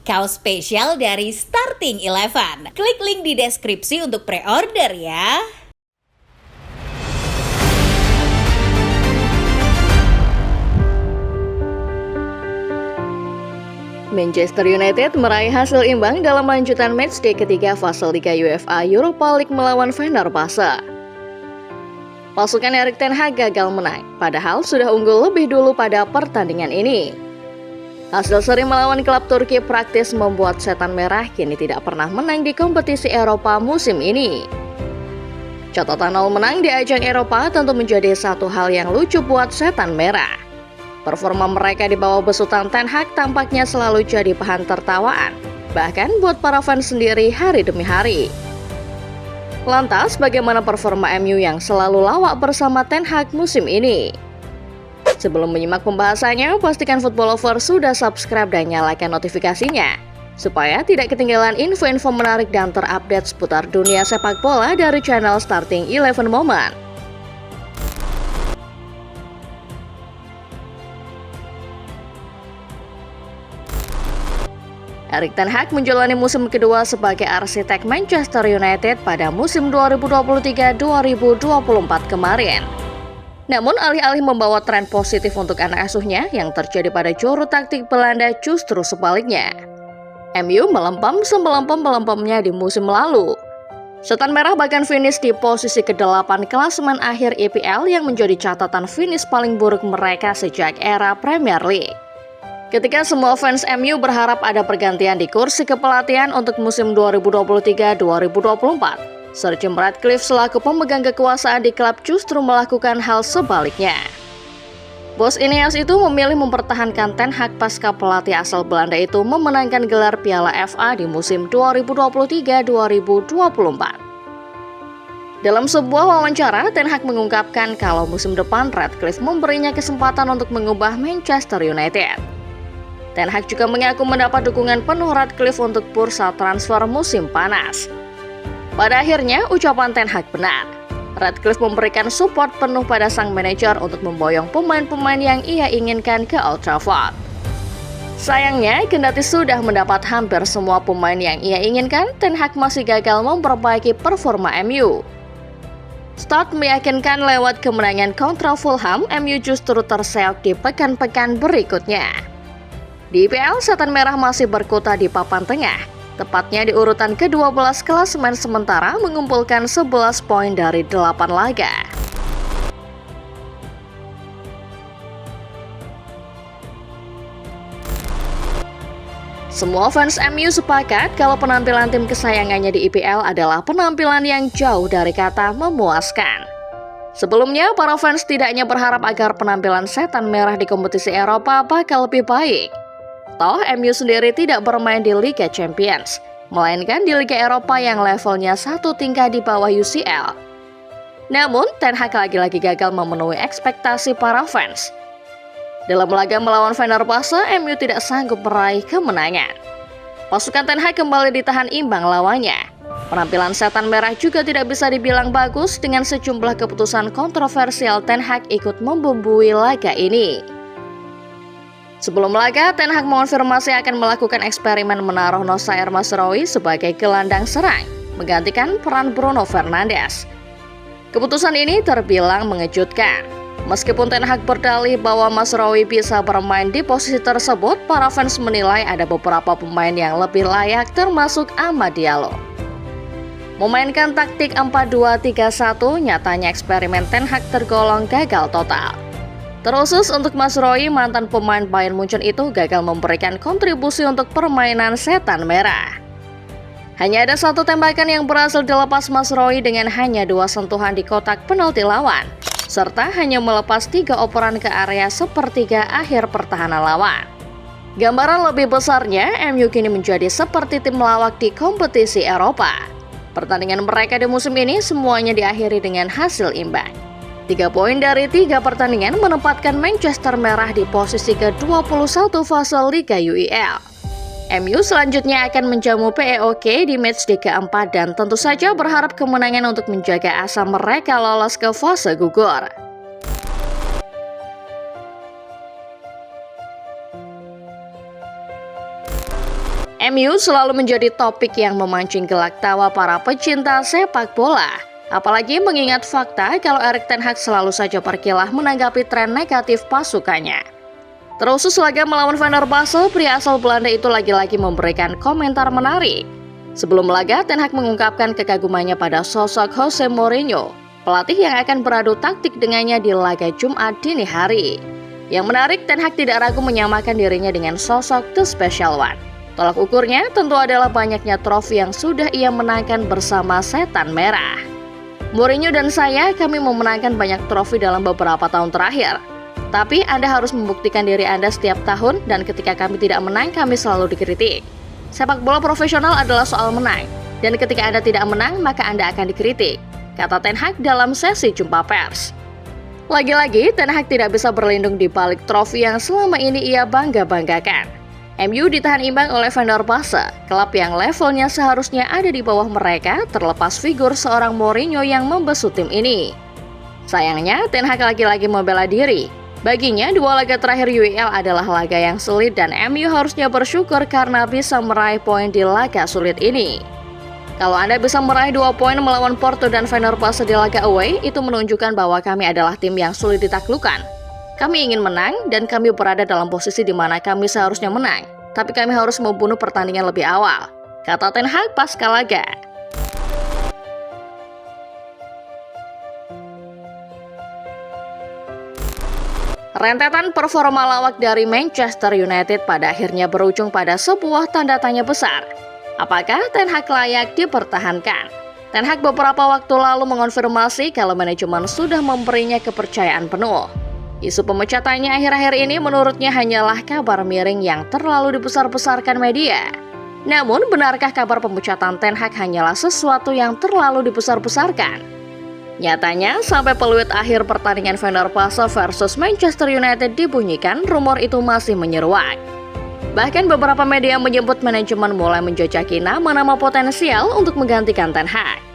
kaos spesial dari Starting Eleven. Klik link di deskripsi untuk pre-order ya. Manchester United meraih hasil imbang dalam lanjutan matchday ketiga fase Liga UEFA Europa League melawan Fenerbahce. Pasukan Erik ten Hag gagal menang, padahal sudah unggul lebih dulu pada pertandingan ini. Hasil seri melawan klub Turki praktis membuat Setan Merah kini tidak pernah menang di kompetisi Eropa musim ini. Catatan 0 menang di ajang Eropa tentu menjadi satu hal yang lucu buat Setan Merah. Performa mereka di bawah besutan Ten Hag tampaknya selalu jadi bahan tertawaan, bahkan buat para fans sendiri hari demi hari. Lantas, bagaimana performa MU yang selalu lawak bersama Ten Hag musim ini? Sebelum menyimak pembahasannya, pastikan Football Lover sudah subscribe dan nyalakan notifikasinya, supaya tidak ketinggalan info-info menarik dan terupdate seputar dunia sepak bola dari channel Starting Eleven Moment. Erik ten Hag menjalani musim kedua sebagai arsitek Manchester United pada musim 2023-2024 kemarin. Namun alih-alih membawa tren positif untuk anak asuhnya, yang terjadi pada juru taktik Belanda justru sebaliknya. MU melempem semelempem-melempemnya di musim lalu. Setan Merah bahkan finish di posisi ke-8 klasemen akhir EPL yang menjadi catatan finish paling buruk mereka sejak era Premier League. Ketika semua fans MU berharap ada pergantian di kursi kepelatihan untuk musim 2023-2024, Sir Jim Ratcliffe selaku pemegang kekuasaan di klub justru melakukan hal sebaliknya. Bos Ineos itu memilih mempertahankan Ten Hag pasca pelatih asal Belanda itu memenangkan gelar Piala FA di musim 2023-2024. Dalam sebuah wawancara, Ten Hag mengungkapkan kalau musim depan Ratcliffe memberinya kesempatan untuk mengubah Manchester United. Ten Hag juga mengaku mendapat dukungan penuh Ratcliffe untuk bursa transfer musim panas. Pada akhirnya, ucapan Ten Hag benar. Ratcliffe memberikan support penuh pada sang manajer untuk memboyong pemain-pemain yang ia inginkan ke Old Trafford. Sayangnya, kendati sudah mendapat hampir semua pemain yang ia inginkan, Ten Hag masih gagal memperbaiki performa MU. Start meyakinkan lewat kemenangan kontra Fulham, MU justru terseok di pekan-pekan berikutnya. Di IPL, Setan Merah masih berkutat di papan tengah, tepatnya di urutan ke-12 klasemen sementara mengumpulkan 11 poin dari 8 laga. Semua fans MU sepakat kalau penampilan tim kesayangannya di IPL adalah penampilan yang jauh dari kata memuaskan. Sebelumnya, para fans tidak hanya berharap agar penampilan Setan Merah di kompetisi Eropa bakal lebih baik. Toh, MU sendiri tidak bermain di Liga Champions, melainkan di Liga Eropa yang levelnya satu tingkat di bawah UCL. Namun, Ten Hag lagi-lagi gagal memenuhi ekspektasi para fans. Dalam laga melawan Fenerbahce, MU tidak sanggup meraih kemenangan. Pasukan Ten Hag kembali ditahan imbang lawannya. Penampilan Setan Merah juga tidak bisa dibilang bagus dengan sejumlah keputusan kontroversial Ten Hag ikut membumbui laga ini. Sebelum laga, Ten Hag mengonfirmasi akan melakukan eksperimen menaruh Nosair Mazraoui sebagai gelandang serang, menggantikan peran Bruno Fernandes. Keputusan ini terbilang mengejutkan. Meskipun Ten Hag berdalih bahwa Mazraoui bisa bermain di posisi tersebut, para fans menilai ada beberapa pemain yang lebih layak termasuk Amad Diallo. Memainkan taktik 4-2-3-1, nyatanya eksperimen Ten Hag tergolong gagal total. Terkhusus untuk Mazraoui, mantan pemain Bayern Munchen itu gagal memberikan kontribusi untuk permainan Setan Merah. Hanya ada satu tembakan yang berhasil dilepas Mazraoui dengan hanya 2 sentuhan di kotak penalti lawan, serta hanya melepas 3 operan ke area sepertiga akhir pertahanan lawan. Gambaran lebih besarnya, MU kini menjadi seperti tim lawak di kompetisi Eropa. Pertandingan mereka di musim ini semuanya diakhiri dengan hasil imbang. 3 poin dari 3 pertandingan menempatkan Manchester Merah di posisi ke-21 fase Liga UEL. MU selanjutnya akan menjamu PEOK di matchday keempat dan tentu saja berharap kemenangan untuk menjaga asa mereka lolos ke fase gugur. MU selalu menjadi topik yang memancing gelak tawa para pecinta sepak bola. Apalagi mengingat fakta kalau Erik ten Hag selalu saja berkilah menanggapi tren negatif pasukannya. Terusus laga melawan Fenerbahce, pria asal Belanda itu lagi-lagi memberikan komentar menarik. Sebelum laga, Ten Hag mengungkapkan kekagumannya pada sosok Jose Mourinho, pelatih yang akan beradu taktik dengannya di laga Jumat dini hari. Yang menarik, Ten Hag tidak ragu menyamakan dirinya dengan sosok The Special One. Tolak ukurnya tentu adalah banyaknya trofi yang sudah ia menangkan bersama Setan Merah. Mourinho dan saya, kami memenangkan banyak trofi dalam beberapa tahun terakhir. Tapi Anda harus membuktikan diri Anda setiap tahun, dan ketika kami tidak menang, kami selalu dikritik. Sepak bola profesional adalah soal menang, dan ketika Anda tidak menang, maka Anda akan dikritik, kata Ten Hag dalam sesi jumpa pers. Lagi-lagi, Ten Hag tidak bisa berlindung di balik trofi yang selama ini ia bangga-banggakan. MU ditahan imbang oleh Fenerbahce, klub yang levelnya seharusnya ada di bawah mereka terlepas figur seorang Mourinho yang membesu tim ini. Sayangnya, Ten Hag lagi-lagi membela diri. Baginya, 2 laga terakhir UEL adalah laga yang sulit dan MU harusnya bersyukur karena bisa meraih poin di laga sulit ini. Kalau Anda bisa meraih 2 poin melawan Porto dan Fenerbahce di laga away, itu menunjukkan bahwa kami adalah tim yang sulit ditaklukkan. Kami ingin menang dan kami berada dalam posisi di mana kami seharusnya menang, tapi kami harus membunuh pertandingan lebih awal, kata Ten Hag pasca laga. Rentetan performa lawak dari Manchester United pada akhirnya berujung pada sebuah tanda tanya besar. Apakah Ten Hag layak dipertahankan? Ten Hag beberapa waktu lalu mengonfirmasi kalau manajemen sudah memberinya kepercayaan penuh. Isu pemecatannya akhir-akhir ini menurutnya hanyalah kabar miring yang terlalu dibesar-besarkan media. Namun, benarkah kabar pemecatan Ten Hag hanyalah sesuatu yang terlalu dibesar-besarkan? Nyatanya, sampai peluit akhir pertandingan Fenerbahce versus Manchester United dibunyikan, rumor itu masih menyeruak. Bahkan beberapa media menyebut manajemen mulai menjajaki nama-nama potensial untuk menggantikan Ten Hag.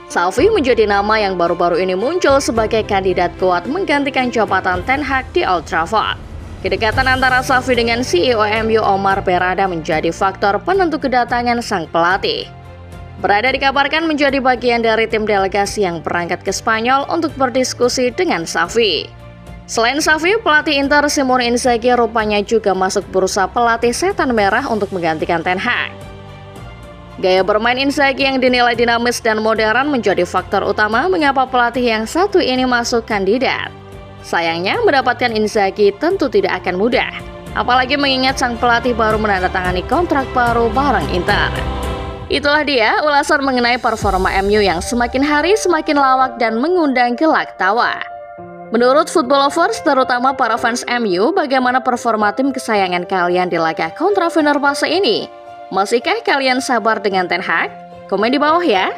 Xavi menjadi nama yang baru-baru ini muncul sebagai kandidat kuat menggantikan jabatan Ten Hag di Old Trafford. Kedekatan antara Xavi dengan CEO MU Omar Berrada menjadi faktor penentu kedatangan sang pelatih. Berrada dikabarkan menjadi bagian dari tim delegasi yang berangkat ke Spanyol untuk berdiskusi dengan Xavi. Selain Xavi, pelatih Inter Simone Inzaghi rupanya juga masuk bursa pelatih Setan Merah untuk menggantikan Ten Hag. Gaya bermain Inzaghi yang dinilai dinamis dan modern menjadi faktor utama mengapa pelatih yang satu ini masuk kandidat. Sayangnya, mendapatkan Inzaghi tentu tidak akan mudah, apalagi mengingat sang pelatih baru menandatangani kontrak baru bareng Inter. Itulah dia ulasan mengenai performa MU yang semakin hari semakin lawak dan mengundang gelak tawa. Menurut football lovers, terutama para fans MU, bagaimana performa tim kesayangan kalian di laga kontra Fenerbahce ini? Masihkah kalian sabar dengan Ten Hag? Komen di bawah ya!